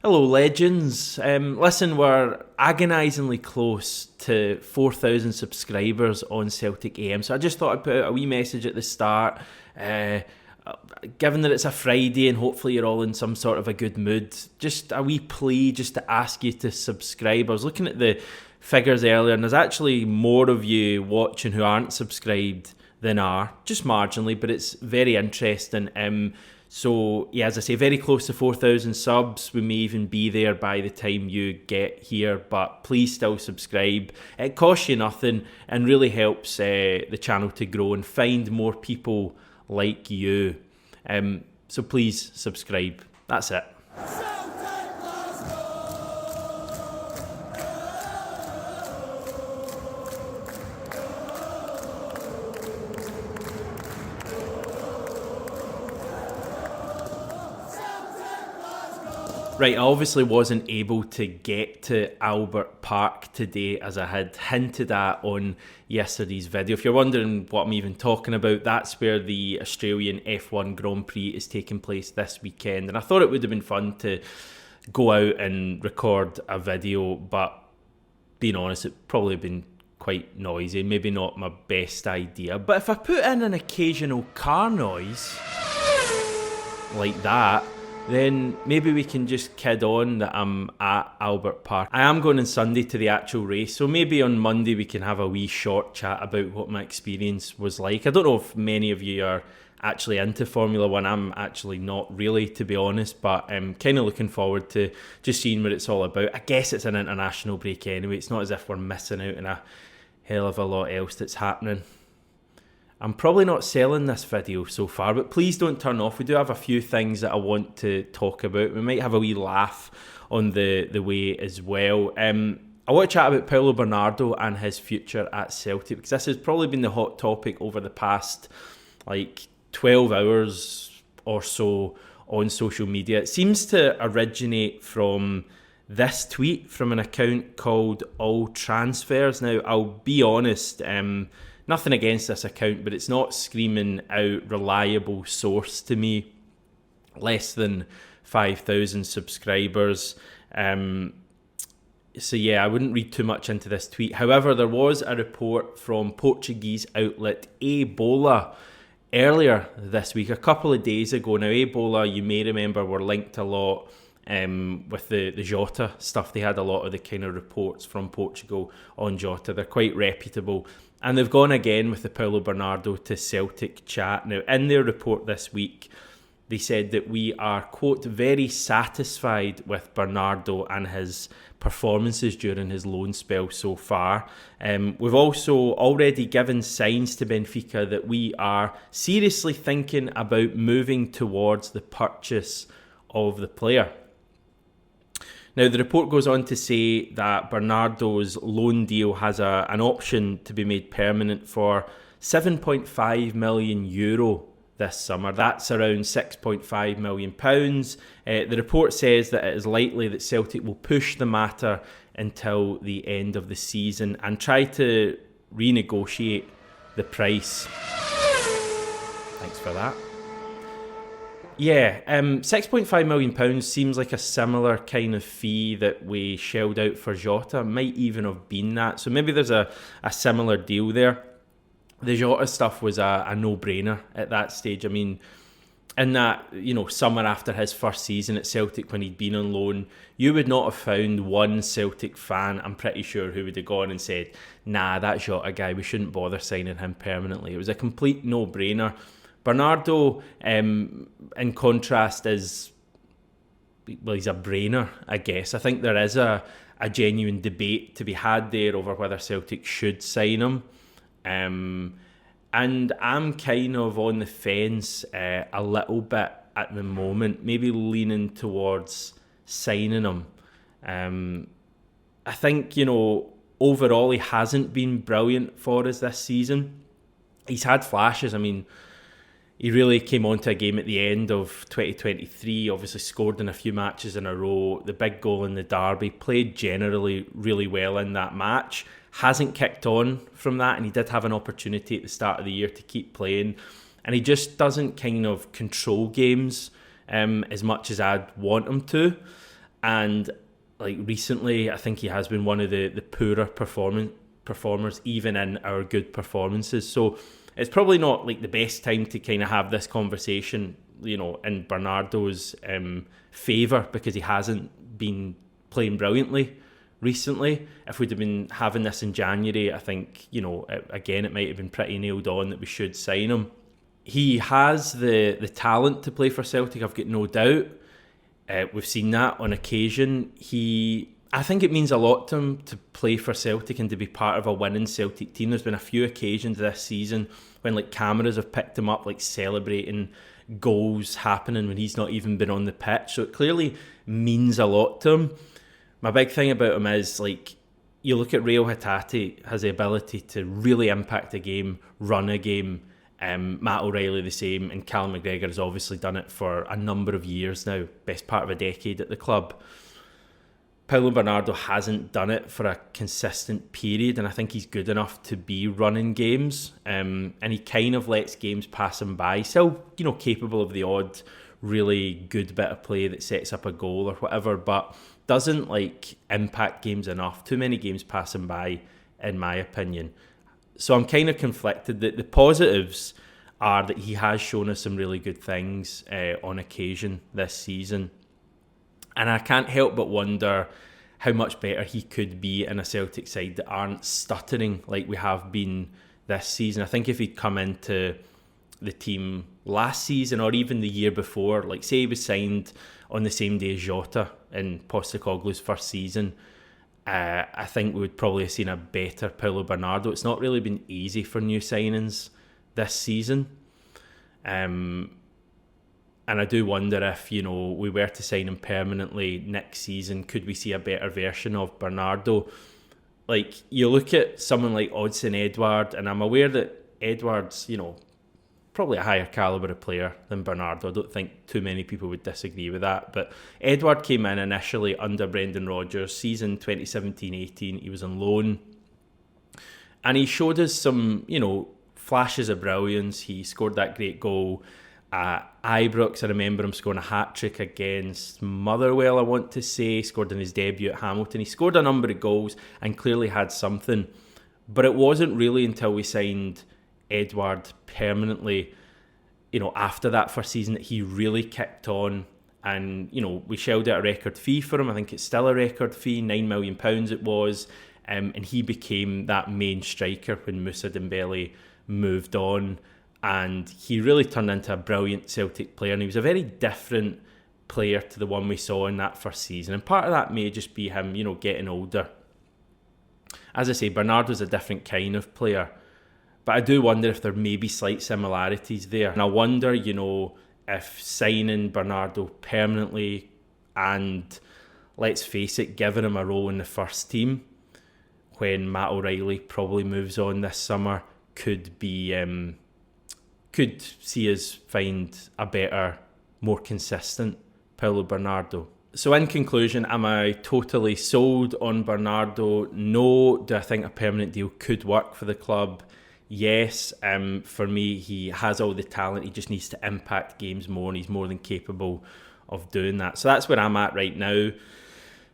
Hello, legends. Listen, we're agonisingly close to 4,000 subscribers on Celtic AM, so I just thought I'd put out a wee message at the start. Given that it's a Friday and hopefully you're all in some sort of a good mood, just a wee plea just to ask you to subscribe. I was looking at the figures earlier and there's actually more of you watching who aren't subscribed than are, just marginally, but it's very interesting. So, yeah, as I say, very close to 4,000 subs. We may even be there by the time you get here, but please still subscribe. It costs you nothing and really helps the channel to grow and find more people like you. So please subscribe. That's it. Right, I obviously wasn't able to get to Albert Park today as I had hinted at on yesterday's video. If you're wondering what I'm even talking about, that's where the Australian F1 Grand Prix is taking place this weekend. And I thought it would have been fun to go out and record a video, but being honest, it probably been quite noisy. Maybe not my best idea. But if I put in an occasional car noise like that, then maybe we can just kid on that I'm at Albert Park. I am going on Sunday to the actual race, so maybe on Monday we can have a wee short chat about what my experience was like. I don't know if many of you are actually into Formula One. I'm actually not really, to be honest, but I'm kind of looking forward to just seeing what it's all about. I guess it's an international break anyway. It's not as if we're missing out on a hell of a lot else that's happening. I'm probably not selling this video so far, but please don't turn off. We do have a few things that I want to talk about. We might have a wee laugh on the way as well. I want to chat about Paulo Bernardo and his future at Celtic, because this has probably been the hot topic over the past 12 hours or so on social media. It seems to originate from this tweet from an account called All Transfers. Now, I'll be honest, nothing against this account, but it's not screaming out reliable source to me. Less than 5,000 subscribers. So yeah, I wouldn't read too much into this tweet. However, there was a report from Portuguese outlet Ebola earlier this week, a couple of days ago. Now, Ebola, you may remember, were linked a lot with the Jota stuff. They had a lot of the kind of reports from Portugal on Jota. They're quite reputable. And they've gone again with the Paulo Bernardo to Celtic chat. Now, in their report this week, they said that we are, quote, very satisfied with Bernardo and his performances during his loan spell so far. We've also already given signs to Benfica that we are seriously thinking about moving towards the purchase of the player. Now, the report goes on to say that Bernardo's loan deal has an option to be made permanent for €7.5 million this summer. That's around £6.5 million. The report says that it is likely that Celtic will push the matter until the end of the season and try to renegotiate the price. Thanks for that. Yeah, £6.5 million seems like a similar kind of fee that we shelled out for Jota. Might even have been that. So maybe there's a similar deal there. The Jota stuff was a no-brainer at that stage. I mean, in that, summer after his first season at Celtic when he'd been on loan, you would not have found one Celtic fan, I'm pretty sure, who would have gone and said, nah, that Jota guy, we shouldn't bother signing him permanently. It was a complete no-brainer. Bernardo, in contrast, he's a brainer, I guess. I think there is a genuine debate to be had there over whether Celtic should sign him. And I'm kind of on the fence a little bit at the moment, maybe leaning towards signing him. I think, overall he hasn't been brilliant for us this season. He's had flashes. I mean, he really came onto a game at the end of 2023, obviously scored in a few matches in a row. The big goal in the derby, played generally really well in that match. Hasn't kicked on from that, and he did have an opportunity at the start of the year to keep playing. And he just doesn't kind of control games as much as I'd want him to. And like recently, I think he has been one of the poorer performers, even in our good performances. So it's probably not like the best time to kind of have this conversation, in Bernardo's favour, because he hasn't been playing brilliantly recently. If we'd have been having this in January, I think, again, it might have been pretty nailed on that we should sign him. He has the talent to play for Celtic, I've got no doubt. We've seen that on occasion. I think it means a lot to him to play for Celtic and to be part of a winning Celtic team. There's been a few occasions this season when cameras have picked him up, celebrating goals happening when he's not even been on the pitch. So it clearly means a lot to him. My big thing about him is, you look at Real Hatate, has the ability to really impact a game, run a game. Matt O'Reilly the same, and Callum McGregor has obviously done it for a number of years now, best part of a decade at the club. Paulo Bernardo hasn't done it for a consistent period, and I think he's good enough to be running games, and he kind of lets games pass him by. Still, capable of the odd really good bit of play that sets up a goal or whatever, but doesn't impact games enough. Too many games pass him by, in my opinion. So I'm kind of conflicted. That the positives are that he has shown us some really good things on occasion this season. And I can't help but wonder how much better he could be in a Celtic side that aren't stuttering like we have been this season. I think if he'd come into the team last season or even the year before, say he was signed on the same day as Jota in Postecoglou's first season, I think we would probably have seen a better Paulo Bernardo. It's not really been easy for new signings this season. And I do wonder if, we were to sign him permanently next season, could we see a better version of Bernardo? You look at someone like Odsonne Edouard, and I'm aware that Edouard's, probably a higher calibre of player than Bernardo. I don't think too many people would disagree with that. But Edouard came in initially under Brendan Rodgers, season 2017-18. He was on loan. And he showed us some, flashes of brilliance. He scored that great goal at Ibrox. I remember him scoring a hat-trick against Motherwell, I want to say. Scored in his debut at Hamilton. He scored a number of goals and clearly had something. But it wasn't really until we signed Edouard permanently, after that first season, that he really kicked on. And, we shelled out a record fee for him. I think it's still a record fee, £9 million it was. And he became that main striker when Moussa Dembele moved on. And he really turned into a brilliant Celtic player. And he was a very different player to the one we saw in that first season. And part of that may just be him, getting older. As I say, Bernardo's a different kind of player. But I do wonder if there may be slight similarities there. And I wonder, if signing Bernardo permanently and, let's face it, giving him a role in the first team when Matt O'Reilly probably moves on this summer could see us find a better, more consistent Paulo Bernardo. So in conclusion, am I totally sold on Bernardo? No. Do I think a permanent deal could work for the club? Yes. For me, he has all the talent. He just needs to impact games more, and he's more than capable of doing that. So that's where I'm at right now.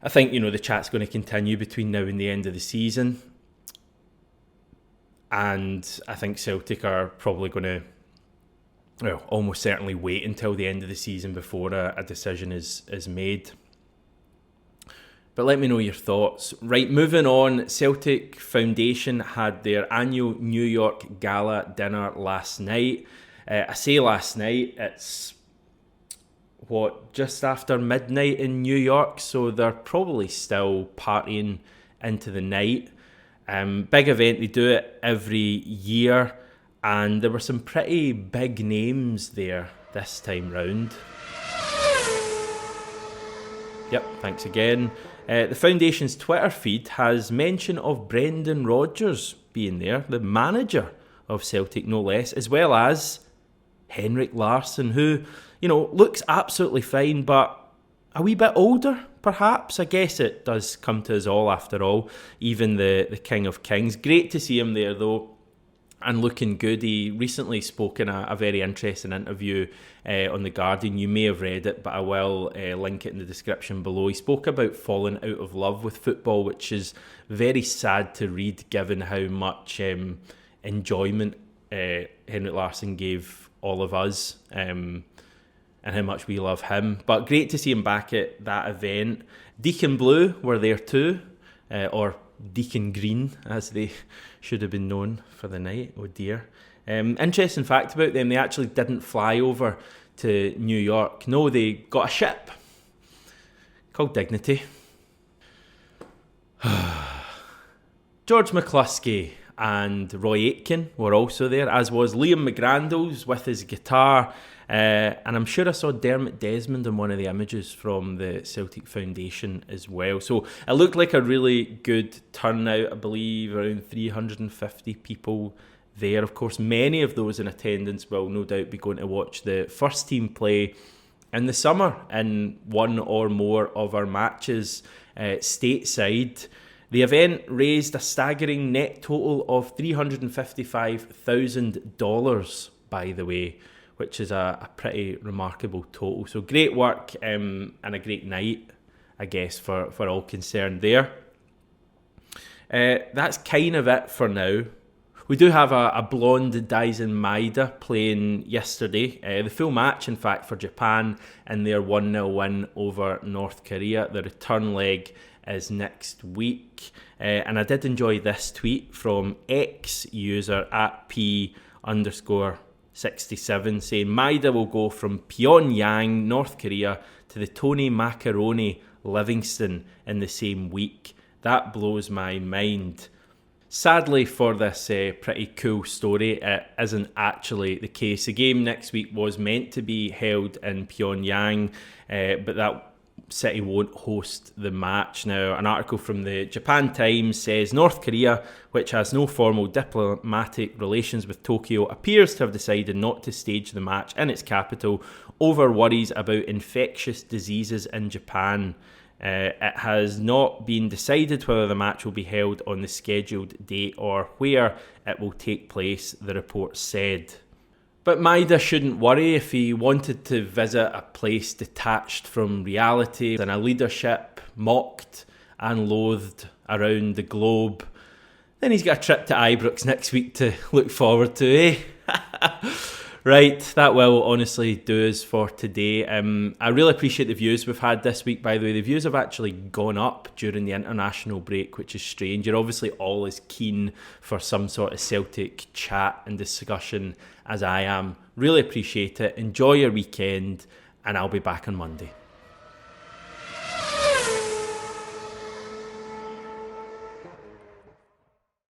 I think, the chat's going to continue between now and the end of the season. And I think Celtic are probably going to, almost certainly wait until the end of the season before a decision is made. But let me know your thoughts. Right, moving on, Celtic Foundation had their annual New York Gala dinner last night. I say last night, it's just after midnight in New York, so they're probably still partying into the night. Big event, they do it every year, and there were some pretty big names there this time round. Yep, thanks again. The Foundation's Twitter feed has mention of Brendan Rodgers being there, the manager of Celtic no less, as well as Henrik Larsson, who, looks absolutely fine, but a wee bit older, perhaps. I guess it does come to us all after all, even the King of Kings. Great to see him there, though. and looking good. He recently spoke in a very interesting interview on The Guardian. You may have read it, but I will link it in the description below. He spoke about falling out of love with football, which is very sad to read given how much enjoyment Henrik Larsson gave all of us, and how much we love him. But great to see him back at that event. Deacon Blue were there too, or Deacon Green, as they should have been known for the night. Oh dear. Interesting fact about them, they actually didn't fly over to New York. No, they got a ship called Dignity. George McCluskey and Roy Aitken were also there, as was Liam McGrandles with his guitar. And I'm sure I saw Dermot Desmond in one of the images from the Celtic Foundation as well. So it looked like a really good turnout. I believe around 350 people there. Of course, many of those in attendance will no doubt be going to watch the first team play in the summer in one or more of our matches stateside. The event raised a staggering net total of $355,000, by the way, which is a pretty remarkable total. So great work and a great night, I guess, for all concerned there. That's kind of it for now. We do have a blonde Daisen Maeda playing yesterday. The full match, in fact, for Japan in their 1-0 win over North Korea. The return leg is next week. And I did enjoy this tweet from X user at P_67 saying Maeda will go from Pyongyang, North Korea to the Tony Macaroni Livingston in the same week. That blows my mind. Sadly for this pretty cool story, it isn't actually the case. The game next week was meant to be held in Pyongyang, but that city won't host the match. Now, an article from the Japan Times says North Korea, which has no formal diplomatic relations with Tokyo, appears to have decided not to stage the match in its capital over worries about infectious diseases in Japan. It has not been decided whether the match will be held on the scheduled date or where it will take place, the report said. But Maeda shouldn't worry. If he wanted to visit a place detached from reality and a leadership mocked and loathed around the globe, then he's got a trip to Ibrox next week to look forward to, eh? Right, that will honestly do us for today. I really appreciate the views we've had this week, by the way. The views have actually gone up during the international break, which is strange. You're obviously all as keen for some sort of Celtic chat and discussion as I am. Really appreciate it. Enjoy your weekend, and I'll be back on Monday.